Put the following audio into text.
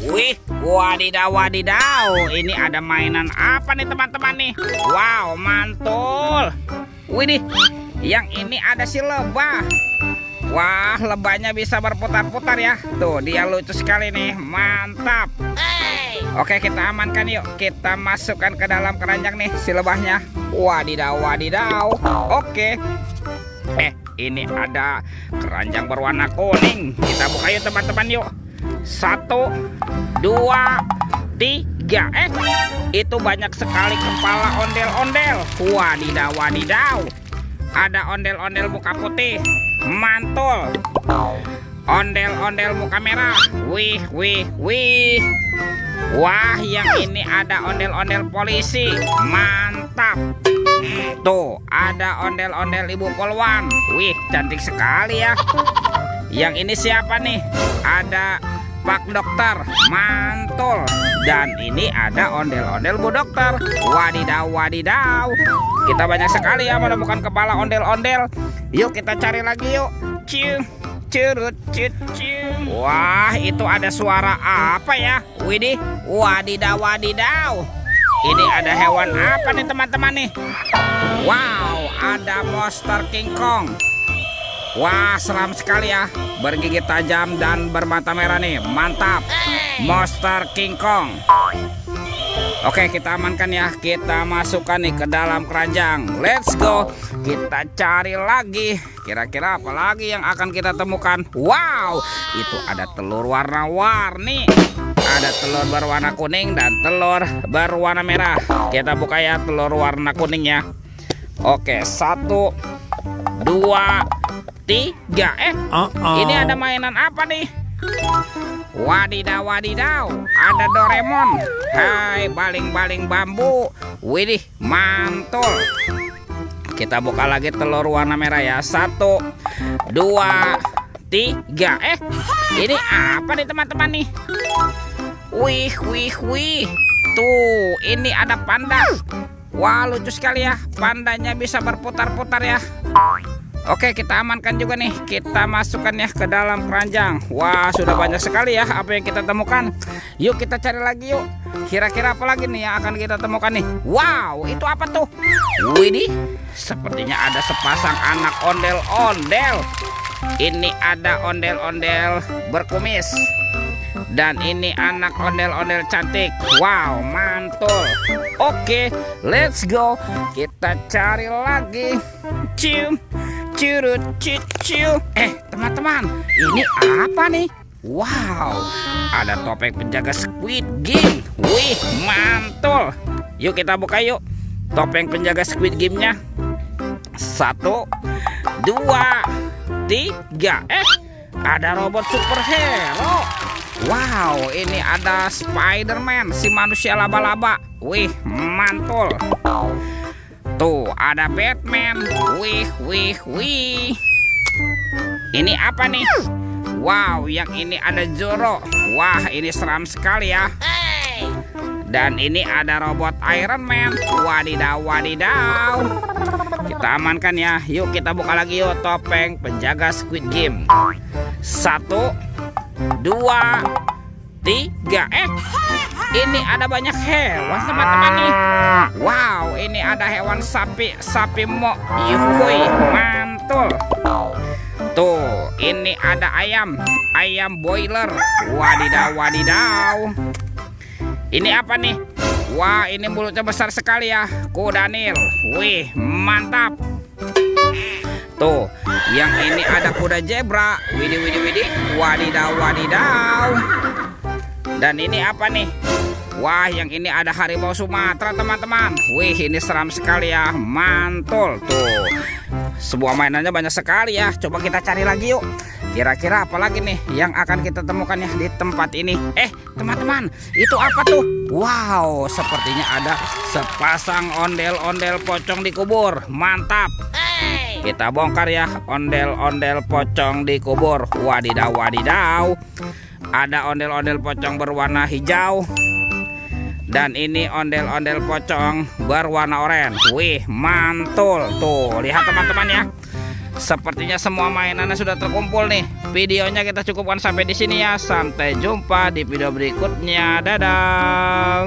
Wih, wadidaw, wadidaw. Ini ada mainan apa nih teman-teman nih? Wow, mantul. Widih, yang ini ada si lebah. Wah, lebahnya bisa berputar-putar ya. Tuh, dia lucu sekali nih. Mantap. Oke, kita amankan yuk. Kita masukkan ke dalam keranjang nih si lebahnya. Wadidaw, wadidaw. Oke. Ini ada keranjang berwarna kuning. Kita buka yuk teman-teman yuk. 1, 2, 3. Itu banyak sekali kepala ondel-ondel. Wadidaw, wadidaw. Ada ondel-ondel muka putih. Mantul. Ondel-ondel muka merah. Wih, wih, wih. Wah, yang ini ada ondel-ondel polisi. Mantap. Tuh, ada ondel-ondel ibu poluan. Wih, cantik sekali ya. Yang ini siapa nih? Ada Pak Dokter. Mantul. Dan ini ada ondel-ondel Bu Dokter. Wadidaw, wadidaw. Kita banyak sekali ya menemukan kepala ondel-ondel. Yuk kita cari lagi yuk. Cium, curut, cium. Wah, itu ada suara apa ya? Widih, wadidaw, wadidaw. Ini ada hewan apa nih teman-teman nih? Wow, ada monster King Kong. Wah, seram sekali ya. Bergigi tajam dan bermata merah nih. Mantap. Monster King Kong. Oke, kita amankan ya. Kita masukkan nih ke dalam keranjang. Let's go. Kita cari lagi. Kira-kira apa lagi yang akan kita temukan? Wow, itu ada telur warna-warni. Ada telur berwarna kuning dan telur berwarna merah. Kita buka ya telur warna kuningnya. Oke, 1, 2, 3. Ini ada mainan apa nih? Wadidaw, wadidaw. Ada Doraemon. Hai, baling-baling bambu. Widih, mantul. Kita buka lagi telur warna merah ya. 1, 2, 3. Ini apa nih teman-teman nih? Wih, wih, wih. Tuh, ini ada panda. Wah, lucu sekali ya. Pandanya bisa berputar-putar ya. Oke, kita amankan juga nih. Kita masukkan ya ke dalam keranjang. Wah, sudah banyak sekali ya apa yang kita temukan. Yuk kita cari lagi yuk. Kira-kira apa lagi nih yang akan kita temukan nih? Wow, itu apa tuh? Widih, sepertinya ada sepasang anak ondel-ondel. Ini ada ondel-ondel berkumis. Dan ini anak ondel-ondel cantik. Wow, mantul. Oke, let's go. Kita cari lagi. Cium, curut, cium. Teman-teman, ini apa nih? Wow, ada topeng penjaga Squid Game. Wih, mantul. Yuk kita buka yuk. Topeng penjaga Squid Game-nya. 1, 2, 3. Ada robot superhero. Wow, ini ada Spider-Man, si manusia laba-laba. Wih, mantul. Tuh, ada Batman. Wih, wih, wih. Ini apa nih? Wow, yang ini ada Zoro. Wah, ini seram sekali ya. Dan ini ada robot Iron Man. Wadidaw, wadidaw. Kita amankan ya. Yuk kita buka lagi yuk topeng penjaga Squid Game. 1, 2, 3. Ini ada banyak hewan teman-teman nih. Wow, ini ada hewan sapi mo. Yuhui, mantul. Tuh, ini ada ayam boiler. Wadidaw, wadidaw. Ini apa nih? Wah, ini mulutnya besar sekali ya. Kuda Nil. Wih, mantap. Tuh, yang ini ada kuda zebra. Widih, widih, widih. Wadidaw, wadidaw. Dan ini apa nih? Wah, yang ini ada harimau Sumatera teman-teman. Wih, ini seram sekali ya. Mantul. Tuh, sebuah mainannya banyak sekali ya. Coba kita cari lagi yuk. Kira-kira apa lagi nih yang akan kita temukan ya di tempat ini? Teman-teman, itu apa tuh? Wow, sepertinya ada sepasang ondel-ondel pocong dikubur. Mantap. Kita bongkar ya ondel-ondel pocong dikubur. Wadidaw, wadidaw. Ada ondel-ondel pocong berwarna hijau. Dan ini ondel-ondel pocong berwarna oranye. Wih, mantul. Tuh, lihat teman-teman ya. Sepertinya semua mainannya sudah terkumpul nih. Videonya kita cukupkan sampai di sini ya. Sampai jumpa di video berikutnya. Dadah.